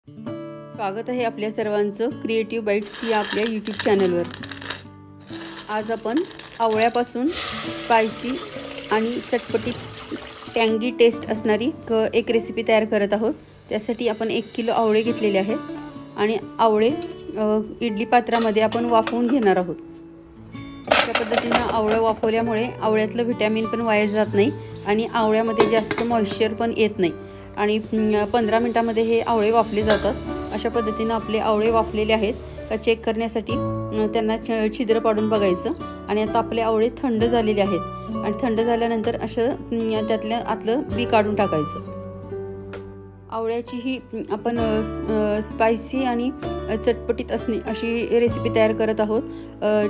स्वागत आहे आपल्या सर्वांचं क्रिएटिव्ह बाईट्स या आपल्या यूट्यूब चॅनलवर। आज आपण आवळ्यापासून स्पायसी आणि चटपटीत टँगी टेस्ट असणारी एक रेसिपी तयार करत आहोत। त्यासाठी आपण 1 किलो आवळे घेतलेले आहेत आणि आवळे इडली पात्रामध्ये आपण वाफवून घेणार आहोत। अशा पद्धतीने आवळे वाफवल्यामुळे आवळ्यातलं व्हिटॅमिन पण वाया जात नाही आणि आवळ्यामध्ये जास्त मॉइश्चर पण येत नाही आणि 15 मिनिटांमध्ये हे आवळे वाफले जातात। अशा पद्धतीने आपले आवळे वाफलेले आहेत का चेक करण्यासाठी त्यांना छिद्र पाडून बघायचं। आणि आता आपले आवळे थंड झालेले आहेत आणि थंड झाल्यानंतर असं त्यातलं आतलं बी काढून टाकायचं। आवळ्याची ही आपण स्पायसी आणि चटपटीत अशी रेसिपी तयार करत आहोत।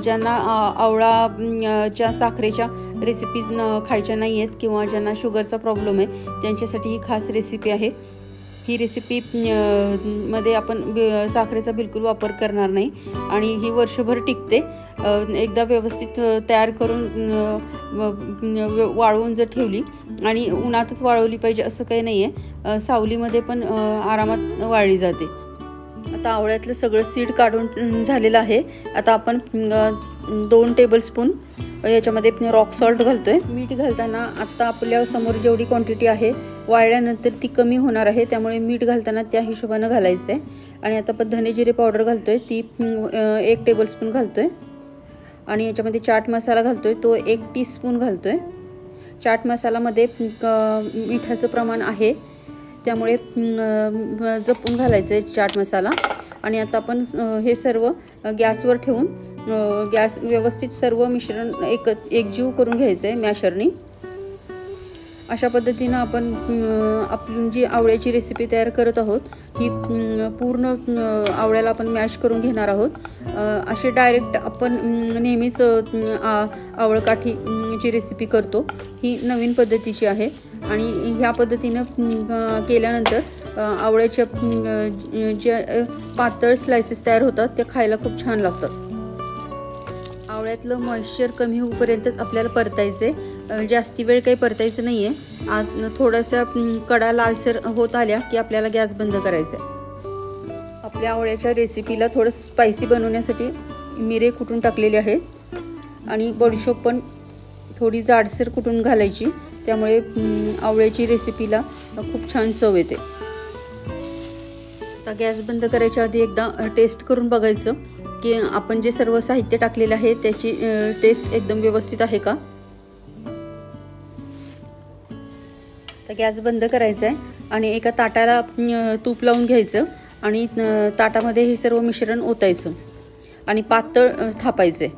ज्यांना आवळाच्या साखरेच्या रेसिपीज खायच्या नाही आहेत किंवा ज्यांना शुगरचा प्रॉब्लेम आहे त्यांच्यासाठी ही खास रेसिपी आहे। ही रेसिपी मध्ये आपण साखरेचा बिलकुल वापर करणार नाही आणि ही वर्षभर टिकते। एकदा व्यवस्थित तयार करून वाळवून जर ठेवली आणि उन्हातच वाळवली पाहिजे असं काही नाही आहे, सावलीमध्ये पण आरामात वाळली जाते। आता आवळ्यातलं सगळं सीड काढून झालेलं आहे। आता आपण 2 टेबलस्पून याच्यामध्ये रॉक सॉल्ट घालतोय। मीठ घालताना आता आपल्या समोर जेवढी क्वांटिटी आहे वाळल्यानंतर ती कमी होणार आहे, त्यामुळे मीठ घालताना त्या हिशोबाने घालायचं आहे। आणि आता आपण धने जिरे पावडर घालतोय, ती 1 टेबलस्पून घालतोय आणि याच्यामध्ये चाट मसाला घालतोय, तो 1 टीस्पून घालतोय। चाट मसाल्यामध्ये मिठाचं प्रमाण आहे त्यामुळे जपून घालायचं आहे चाट मसाला। आणि आता आपण हे सर्व गॅसवर ठेवून गॅस व्यवस्थित सर्व मिश्रण एकजीव करून घ्यायचं आहे मॅशरनी। अशा पद्धतीने आपण आपली जी आवळ्याची रेसिपी तयार करत आहोत ही पूर्ण आवळ्याला आपण मॅश करून घेणार आहोत। असे डायरेक्ट आपण नेहमीच आवळकाठीची रेसिपी करतो, ही नवीन पद्धतीची आहे आणि ह्या पद्धतीने केल्यानंतर आवळ्याच्या जे पातळ स्लाइसेस तयार होतात ते खायला खूप छान लागतात। आवळ्यातलं मॉइश्चर कमी होईपर्यंतच आपल्याला परतायचे, जास्ती वेळ काही परतायचं नाही आहे। आज थोडासा कडा लालसर होत आल्या की आपल्याला गॅस बंद करायचा आहे। आपल्या आवळ्याच्या रेसिपीला थोडं स्पायसी बनवण्यासाठी मिरे कुटून टाकलेले आहेत आणि बडीशोप पण थोडी जाडसर कुटून घालायची, त्यामुळे आवळ्याची रेसिपीला खूप छान चव येते। आता गॅस बंद करायच्या आधी एकदा टेस्ट करून बघायचं की आपण जे सर्व साहित्य टाकलेले आहे त्याची टेस्ट एकदम व्यवस्थित आहे का। तर गॅस बंद करायचा आहे आणि एका ताटाला तूप लावून घ्यायचं आणि ताटामध्ये हे सर्व मिश्रण ओतायचं आणि पातळ थापायचे।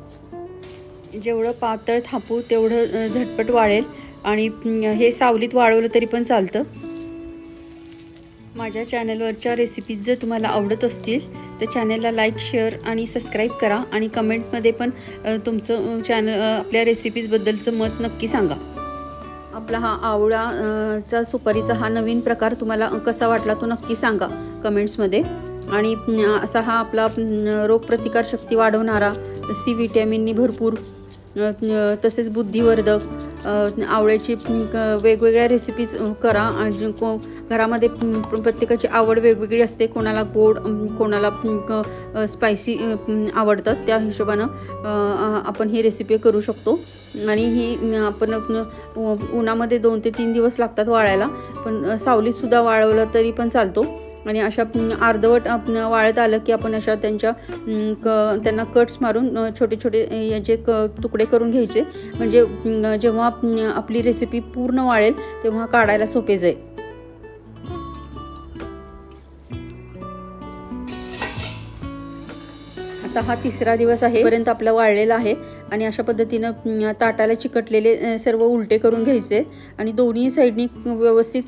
जेवढं पातळ थापू तेवढं झटपट वाळेल आणि हे सावलीत वाळवलं तरी पण चालतं। माझ्या चॅनलवरच्या रेसिपीज जर तुम्हाला आवडत असतील तर चॅनलला लाईक, शेअर आणि सबस्क्राईब करा आणि कमेंटमध्ये पण तुमचं आपल्या रेसिपीजबद्दलचं मत नक्की सांगा। आपला हा आवळाचा सुपारीचा हा नवीन प्रकार तुम्हाला कसा वाटला तो नक्की सांगा कमेंट्समध्ये। आणि असा हा आपला रोगप्रतिकारशक्ती वाढवणारा, सी व्हिटॅमिननी भरपूर, तसेच बुद्धिवर्धक आवळ्याची वेगवेगळ्या रेसिपीज करा। आणि घरामध्ये प्रत्येकाची आवड वेगवेगळी असते, कोणाला गोड कोणाला स्पायसी आवडतात, त्या हिशोबानं आपण ही रेसिपी करू शकतो। आणि ही आपण उन्हामध्ये 2 ते 3 दिवस लागतात वाळायला, पण सावलीतसुद्धा वाळवलं तरी पण चालतो। आणि अशा अर्धवट वाळत आलं की आपण अशा त्यांना कट्स मारून छोटे छोटे याचे तुकडे करून घ्यायचे, म्हणजे जेव्हा आपली रेसिपी पूर्ण वाळेल तेव्हा काढायला सोपे जाईल। आता हा 3रा दिवस आहे पर्यंत आपला वाळलेला आहे आणि अशा पद्धतीनं ताटाला चिकटलेले सर्व उलटे करून घ्यायचे आणि दोन्ही साईडनी व्यवस्थित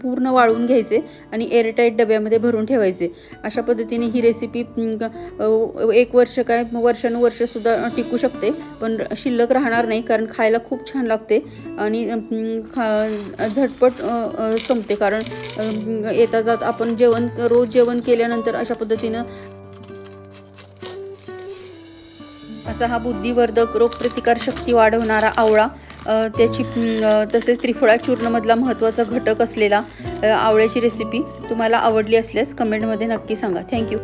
पूर्ण वाळवून घ्यायचे आणि एअरटाईट डब्यामध्ये भरून ठेवायचे। अशा पद्धतीने ही रेसिपी 1 वर्ष काय वर्षानुवर्षसुद्धा टिकू शकते, पण शिल्लक राहणार नाही, कारण खायला खूप छान लागते आणि झटपट संपते। कारण येता जात आपण रोज जेवण केल्यानंतर अशा पद्धतीनं असा हा बुद्धिवर्धक, रोगप्रतिकारशक्ती वाढवणारा आवळा त्याची तसेच त्रिफळा चूर्णमधला महत्त्वाचा घटक असलेला आवळ्याची रेसिपी तुम्हाला आवडली असल्यास कमेंटमध्ये नक्की सांगा. थँक्यू.